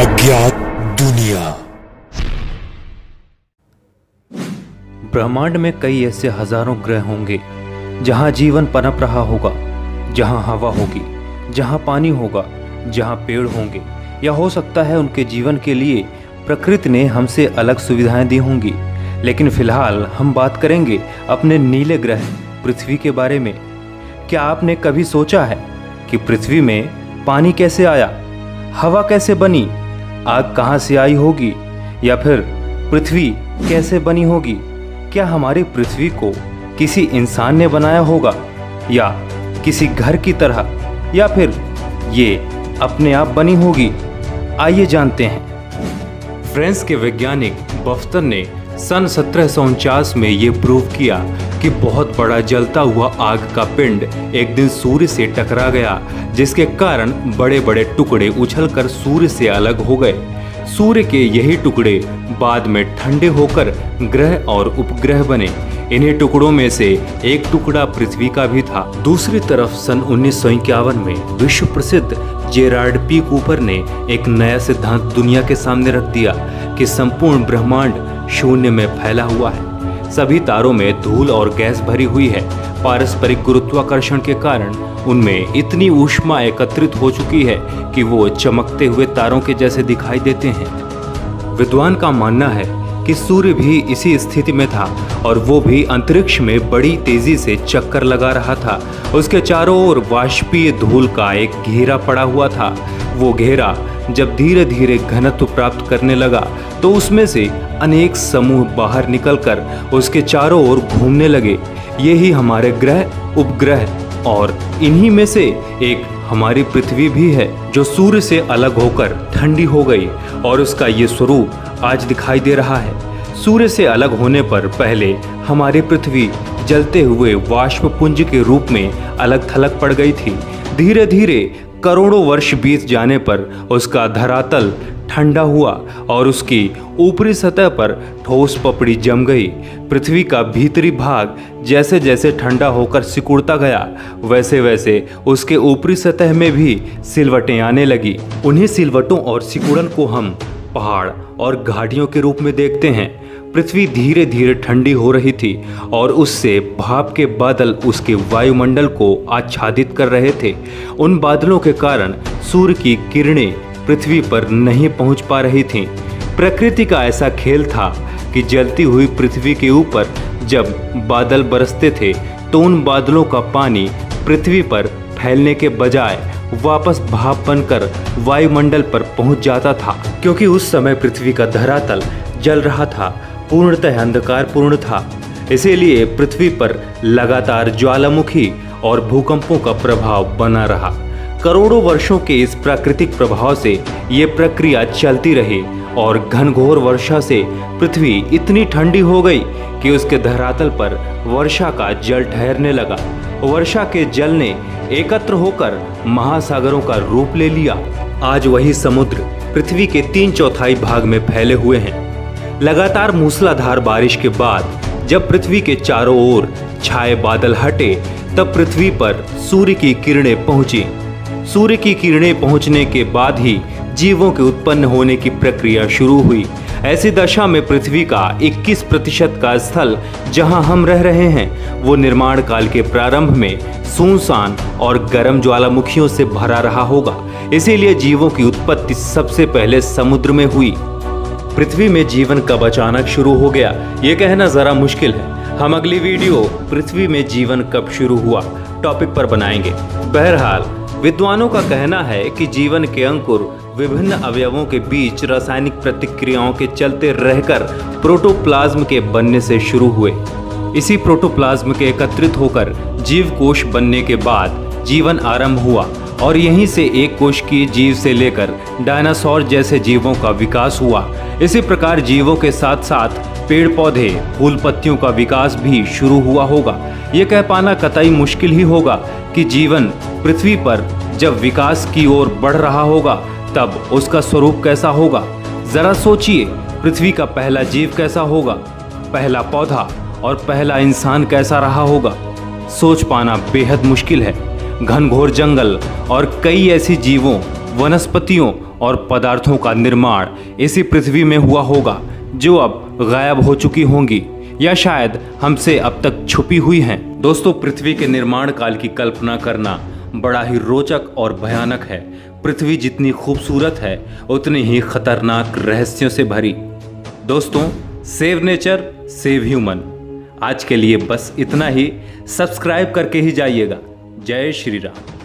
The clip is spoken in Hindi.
अज्ञात दुनिया। ब्रह्मांड में कई ऐसे हजारों ग्रह होंगे जहां जीवन पनप रहा होगा, जहां हवा होगी, जहां पानी होगा, जहां पेड़ होंगे, या हो सकता है उनके जीवन के लिए प्रकृति ने हमसे अलग सुविधाएं दी होंगी। लेकिन फिलहाल हम बात करेंगे अपने नीले ग्रह पृथ्वी के बारे में। क्या आपने कभी सोचा है कि पृथ्वी में पानी कैसे आया, हवा कैसे बनी, आग कहाँ से आई होगी, या फिर पृथ्वी कैसे बनी होगी? क्या हमारी पृथ्वी को किसी इंसान ने बनाया होगा, या किसी घर की तरह, या फिर ये अपने आप बनी होगी? आइए जानते हैं। फ्रांस के वैज्ञानिक बफ्तर ने सन 1749 में ये प्रूव किया कि बहुत बड़ा जलता हुआ आग का पिंड एक दिन सूर्य से टकरा गया, जिसके कारण बड़े बड़े टुकड़े उछलकर सूर्य से अलग हो गए। सूर्य के यही टुकड़े बाद में ठंडे होकर ग्रह और उपग्रह बने। इन्हीं टुकड़ों में से एक टुकड़ा पृथ्वी का भी था। दूसरी तरफ सन 1951 में विश्व प्रसिद्ध जेरार्ड पी कूपर ने एक नया सिद्धांत दुनिया के सामने रख दिया कि संपूर्ण ब्रह्मांड शून्य में फैला हुआ है। सभी तारों में धूल और गैस भरी हुई है। पारस्परिक गुरुत्वाकर्षण के कारण उनमें इतनी ऊष्मा एकत्रित हो चुकी है कि वो चमकते हुए तारों के जैसे दिखाई देते हैं। विद्वान का मानना है कि सूर्य भी इसी स्थिति में था और वो भी अंतरिक्ष में बड़ी तेजी से चक्कर लगा रहा था। उसके चारों ओर वाष्पीय धूल का एक घेरा पड़ा हुआ था। वो घेरा जब धीरे धीरे घनत्व प्राप्त करने लगा तो उसमें से अनेक समूह बाहर निकलकर उसके चारों ओर घूमने लगे। यही हमारे ग्रह, उपग्रह और इन्हीं में से एक हमारी पृथ्वी भी है, जो सूर्य से अलग होकर ठंडी हो गई और उसका ये स्वरूप आज दिखाई दे रहा है। सूर्य से अलग होने पर पहले हमारी पृथ्वी जलते हुए वाष्पपुंज के रूप में अलग थलग पड़ गई थी। धीरे धीरे करोड़ों वर्ष बीत जाने पर उसका धरातल ठंडा हुआ और उसकी ऊपरी सतह पर ठोस पपड़ी जम गई। पृथ्वी का भीतरी भाग जैसे जैसे ठंडा होकर सिकुड़ता गया, वैसे वैसे उसके ऊपरी सतह में भी सिलवटें आने लगी। उन्हीं सिलवटों और सिकुड़न को हम पहाड़ और घाटियों के रूप में देखते हैं। पृथ्वी धीरे धीरे ठंडी हो रही थी और उससे भाप के बादल उसके वायुमंडल को आच्छादित कर रहे थे। उन बादलों के कारण सूर्य की किरणें पृथ्वी पर नहीं पहुंच पा रही थीं। प्रकृति का ऐसा खेल था कि जलती हुई पृथ्वी के ऊपर जब बादल बरसते थे तो उन बादलों का पानी पृथ्वी पर फैलने के बजाय वापस भाप बनकर वायुमंडल पर पहुंच जाता था। क्योंकि उस समय पृथ्वी का धरातल जल रहा था, पूर्णतः अंधकारपूर्ण था, इसीलिए पृथ्वी पर लगातार ज्वालामुखी और भूकंपों का प्रभाव बना रहा। करोड़ों वर्षों के इस प्राकृतिक प्रभाव से ये प्रक्रिया चलती रही और घनघोर वर्षा से पृथ्वी इतनी ठंडी हो गई कि उसके धरातल पर वर्षा का जल ठहरने लगा। वर्षा के जल ने एकत्र होकर महासागरों का रूप ले लिया। आज वही समुद्र पृथ्वी के 3/4 भाग में फैले हुए हैं। लगातार मूसलाधार बारिश के बाद जब पृथ्वी के चारों ओर छाए बादल हटे तब पृथ्वी पर सूर्य की किरणें पहुंची। सूर्य की किरणें पहुंचने के बाद ही जीवों के उत्पन्न होने की प्रक्रिया शुरू हुई। ऐसी दशा में पृथ्वी का 21% का स्थल जहां हम रह रहे हैं वो निर्माण काल के प्रारंभ में सुनसान और गर्म ज्वालामुखियों से भरा रहा होगा। इसीलिए जीवों की उत्पत्ति सबसे पहले समुद्र में हुई। पृथ्वी में जीवन कब अचानक शुरू हो गया ये कहना जरा मुश्किल है। हम अगली वीडियो पृथ्वी में जीवन कब शुरू हुआ टॉपिक पर बनाएंगे। बहरहाल विद्वानों का कहना है कि जीवन के अंकुर विभिन्न अवयवों के बीच रासायनिक प्रतिक्रियाओं के चलते रहकर प्रोटोप्लाज्म के बनने से शुरू हुए। इसी प्रोटोप्लाज्म के एकत्रित होकर जीव कोश बनने के बाद जीवन आरंभ हुआ और यहीं से एक कोशिकीय जीव से लेकर डायनासोर जैसे जीवों का विकास हुआ। इसी प्रकार जीवों के साथ साथ पेड़ पौधे, फूल पत्तियों का विकास भी शुरू हुआ होगा। ये कह पाना कतई मुश्किल ही होगा कि जीवन पृथ्वी पर जब विकास की ओर बढ़ रहा होगा तब उसका स्वरूप कैसा होगा। जरा सोचिए, पृथ्वी का पहला जीव कैसा होगा, पहला पौधा और पहला इंसान कैसा रहा होगा। सोच पाना बेहद मुश्किल है। घनघोर जंगल और कई ऐसी जीवों, वनस्पतियों और पदार्थों का निर्माण इसी पृथ्वी में हुआ होगा जो अब गायब हो चुकी होंगी या शायद हमसे अब तक छुपी हुई हैं। दोस्तों, पृथ्वी के निर्माण काल की कल्पना करना बड़ा ही रोचक और भयानक है। पृथ्वी जितनी खूबसूरत है उतनी ही खतरनाक रहस्यों से भरी। दोस्तों, सेव नेचर सेव ह्यूमन। आज के लिए बस इतना ही। सब्सक्राइब करके ही जाइएगा। जय श्री राम।